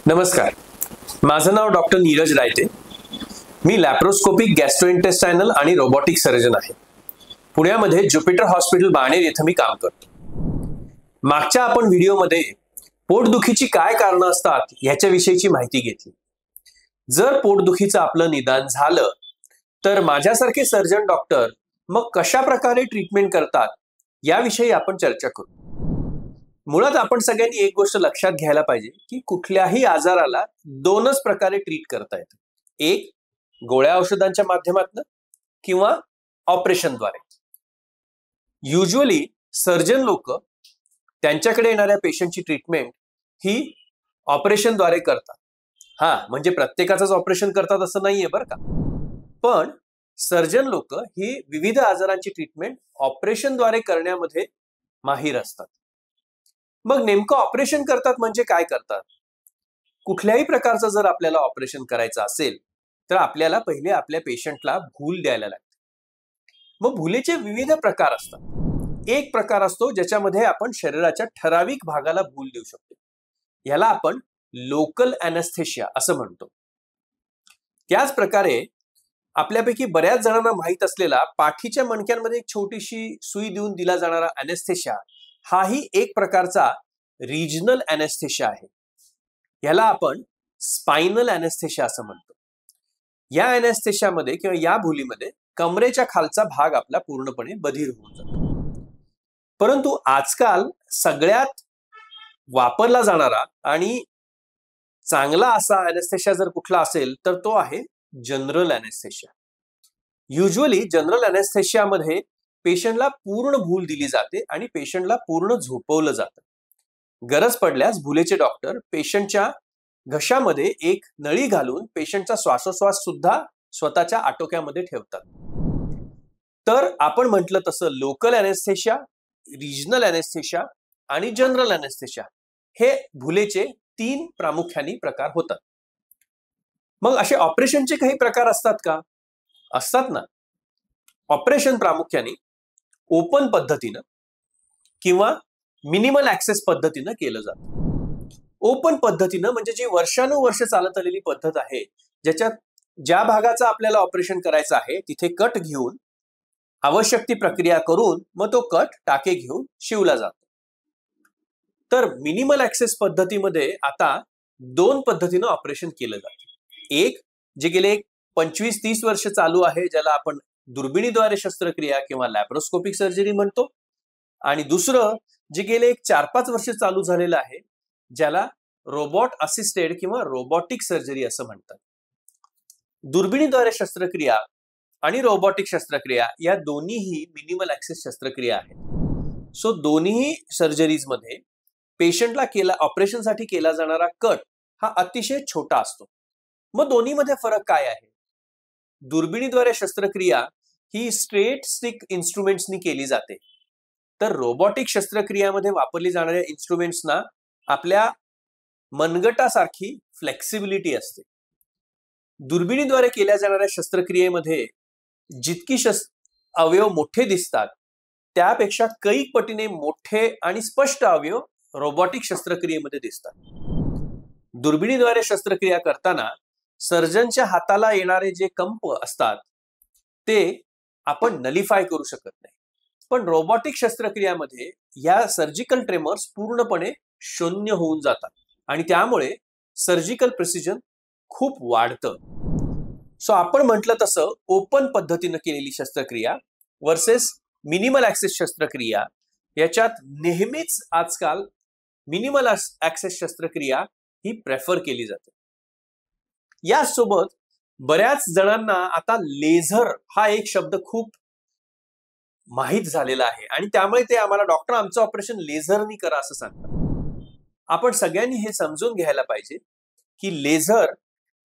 नमस्कार, माझं नाव डॉक्टर नीरज रायते. मी लॅप्रोस्कोपिक गॅस्ट्रोइंटेस्टायनल आणि रोबोटिक सर्जन आहे. पुण्यामध्ये ज्युपिटर हॉस्पिटल बाणेर येथे मी काम करतो. मागच्या आपण व्हिडिओमध्ये पोटदुखीची काय कारणं असतात ह्याच्याविषयीची माहिती घेतली. जर पोटदुखीचं आपलं निदान झालं तर माझ्यासारखे सर्जन डॉक्टर मग कशा प्रकारे ट्रीटमेंट करतात याविषयी आपण चर्चा करू. मुळात आपण सगळ्यांनी एक गोष्ट लक्षात घ्यायला पाहिजे की कुठल्याही आजाराला दोनच प्रकारे ट्रीट करता येतं. एक, गोळ्या औषधांच्या माध्यमातून किंवा ऑपरेशनद्वारे. युजली सर्जन लोक त्यांच्याकडे येणाऱ्या पेशंटची ट्रीटमेंट ही ऑपरेशनद्वारे करतात. म्हणजे प्रत्येकाचंच ऑपरेशन करतात असं नाहीये बरं का, पण सर्जन लोक ही विविध आजारांची ट्रीटमेंट ऑपरेशनद्वारे करण्यामध्ये माहीर असतात. मग नेमकं ऑपरेशन करतात म्हणजे काय करतात? कुठल्याही प्रकारचं जर आपल्याला ऑपरेशन करायचं असेल तर आपल्याला पहिले आपल्या पेशंटला भूल द्यायला लागते. मग भुलेचे विविध प्रकार असतात. एक प्रकार असतो ज्याच्यामध्ये आपण शरीराच्या ठराविक भागाला भूल देऊ शकतो. याला आपण लोकल अॅनेस्थेशिया असं म्हणतो. त्याच प्रकारे आपल्यापैकी बऱ्याच जणांना माहित असलेला पाठीच्या मणक्यांमध्ये एक छोटीशी सुई देऊन दिला जाणारा अॅनेस्थेशिया हाही एक प्रकारचा रिजनल अॅनेस्थेशिया आहे. याला आपण स्पाइनल अॅनेस्थेशिया असं म्हणतो. या अॅनेस्थेशियामध्ये किंवा या भुलीमध्ये कमरेच्या खालचा भाग आपला पूर्णपणे बधीर होऊन जातो. परंतु आजकाल सगळ्यात वापरला जाणारा आणि चांगला असा अॅनेस्थेशिया जर कुठला असेल तर तो आहे जनरल अॅनेस्थेशिया. युजली जनरल अॅनेस्थेशियामध्ये पेशंटला पूर्ण भूल दिली जाते आणि पेशंटला पूर्ण झोपवलं जातं. गरज पडल्यास भुलेचे डॉक्टर पेशंटच्या घशामध्ये एक नळी घालून पेशंटचा श्वासोश्वास सुद्धा स्वतःच्या आटोक्यामध्ये ठेवतात. तर आपण म्हटलं तसं लोकल अॅनेस्थेशिया, रिजनल अॅनेस्थेशिया आणि जनरल अॅनेस्थेशिया हे भुलेचे 3 प्रामुख्याने प्रकार होतात. मग असे ऑपरेशनचे काही प्रकार असतात का? असतात ना. ऑपरेशन प्रामुख्याने ओपन पद्धतीनं किंवा मिनिमल ऍक्सेस पद्धतीनं केलं जातं. ओपन पद्धतीनं म्हणजे जी वर्षानुवर्ष चालत आलेली पद्धत आहे, ज्याच्यात ज्या भागाचं आपल्याला ऑपरेशन करायचं आहे तिथे कट घेऊन आवश्यक ती प्रक्रिया करून मग तो कट टाके घेऊन शिवला जातो. तर मिनिमल ऍक्सेस पद्धतीमध्ये आता 2 पद्धतीनं ऑपरेशन केलं जातं. एक, जे गेले 25-30 वर्ष चालू आहे, ज्याला आपण दुर्बिणीद्वारे शस्त्रक्रिया किंवा लॅप्रोस्कोपिक सर्जरी म्हणतो. आणि दुसरं, जे गेले 4-5 वर्ष चालू झालेलं आहे, ज्याला रोबोट असिस्टेड किंवा रोबोटिक सर्जरी असं म्हणतात. दुर्बिणीद्वारे शस्त्रक्रिया आणि रोबोटिक शस्त्रक्रिया या दोन्हीही मिनिमल ऍक्सेस शस्त्रक्रिया आहेत. सो दोन्ही सर्जरीज मध्ये पेशंटला ऑपरेशनसाठी केला जाणारा कट हा अतिशय छोटा असतो. मग दोन्हीमध्ये फरक काय आहे? दुर्बिणीद्वारे शस्त्रक्रिया ही स्ट्रेट स्टिक इन्स्ट्रुमेंट्सनी केली जाते, तर रोबोटिक शस्त्रक्रियामध्ये वापरली जाणाऱ्या इन्स्ट्रुमेंट्सना आपल्या मनगटासारखी फ्लेक्सिबिलिटी असते. दुर्बिणीद्वारे केल्या जाणाऱ्या शस्त्रक्रियेमध्ये जितकी अवयव मोठे दिसतात त्यापेक्षा कैक पटीने मोठे आणि स्पष्ट अवयव रोबोटिक शस्त्रक्रियेमध्ये दिसतात. दुर्बिणीद्वारे शस्त्रक्रिया करताना सर्जनच्या हाताला येणारे जे कंप असतात ते आपण नलिफाय करू शकत नाही, पण रोबोटिक शस्त्रक्रियामध्ये या सर्जिकल ट्रेमर्स पूर्णपणे शून्य होऊन जातात आणि त्यामुळे सर्जिकल प्रिसिजन खूप वाढतं. सो आपण म्हटलं तसं ओपन पद्धतीनं केलेली शस्त्रक्रिया वर्सेस मिनिमल ऍक्सेस शस्त्रक्रिया याच्यात नेहमीच आजकाल मिनिमल ऍक्सेस शस्त्रक्रिया ही प्रेफर केली जाते. यासोबत बऱ्याच जणांना आता लेझर हा एक शब्द खूप माहीत झालेला आहे आणि त्यामुळे ते आम्हाला डॉक्टर आमचं ऑपरेशन लेझरनी करा असं सांगतात. आपण सगळ्यांनी हे समजून घ्यायला पाहिजे की लेझर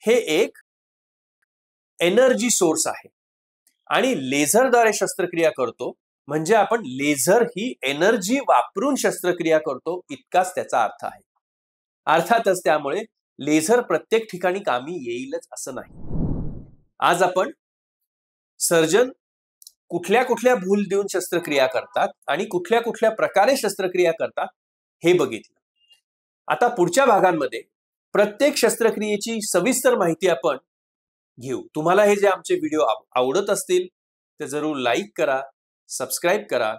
हे एक एनर्जी सोर्स आहे आणि लेझरद्वारे शस्त्रक्रिया करतो म्हणजे आपण लेझर ही एनर्जी वापरून शस्त्रक्रिया करतो इतकाच त्याचा अर्थ आहे. अर्थातच त्यामुळे लेझर प्रत्येक ठिकाणी कामी येईलच असं नाही. आज आपण सर्जन कुठल्या कुठल्या भूल देऊन शस्त्रक्रिया करतात आणि कुठल्या कुठल्या प्रकारे शस्त्रक्रिया करतात हे बघितलं. आता पुढच्या भागांमध्ये प्रत्येक शस्त्रक्रियेची सविस्तर माहिती आपण घेऊ. तुम्हाला हे जे आमचे व्हिडिओ आवडत असतील ते जरूर लाईक करा, सबस्क्राईब करा,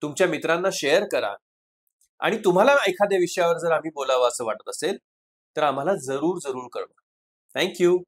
तुमच्या मित्रांना शेअर करा आणि तुम्हाला एखाद्या विषयावर जर आम्ही बोलावं असं वाटत असेल तर आम्हाला जरूर कळवा. थँक्यू.